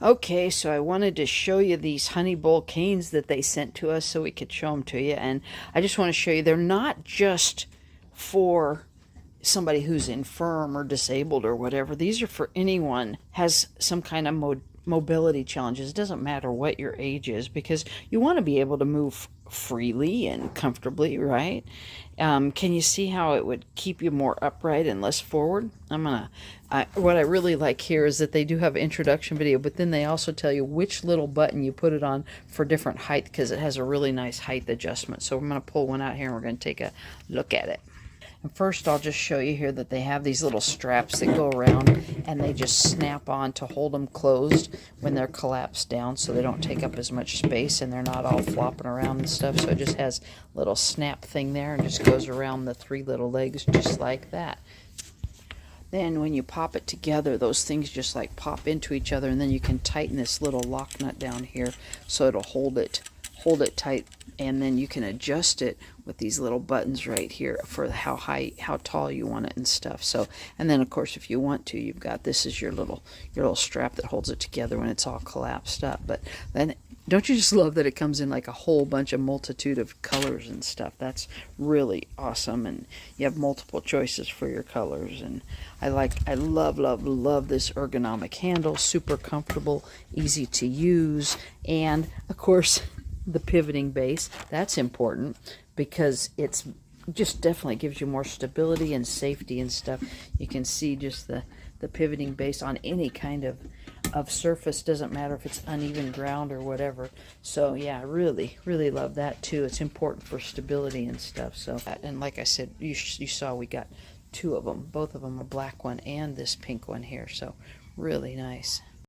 Okay, so I wanted to show you these HONEYBULL canes that they sent to us so we could show them to you. And I just want to show you they're not just for somebody who's infirm or disabled or whatever. These are for anyone has some kind of mobility challenges. It doesn't matter what your age is, because you want to be able to move freely and comfortably, right? Can you see how it would keep you more upright and less forward? What I really like here is that they do have an introduction video, but then they also tell you which little button you put it on for different height, because it has a really nice height adjustment. So I'm going to pull one out here and we're going to take a look at it. And first I'll just show you here that they have these little straps that go around, and they just snap on to hold them closed when they're collapsed down, so they don't take up as much space and they're not all flopping around and stuff. So it just has a little snap thing there and just goes around the three little legs just like that. Then when you pop it together, those things just like pop into each other, and then you can tighten this little lock nut down here so it'll hold it tight, and then you can adjust it with these little buttons right here for how high, how tall you want it and stuff. So, and then of course if you want to, you've got, this is your little strap that holds it together when it's all collapsed up. But then, don't you just love that it comes in like a whole bunch of multitude of colors and stuff? That's really awesome, and you have multiple choices for your colors. And I love this ergonomic handle. Super comfortable, easy to use, and of course the pivoting base. That's important because it's just definitely gives you more stability and safety and stuff. You can see just the pivoting base on any kind of surface. Doesn't matter if it's uneven ground or whatever. So yeah, really love that too. It's important for stability and stuff. So, and like I said, you saw we got two of them, both of them, a black one and this pink one here. So really nice.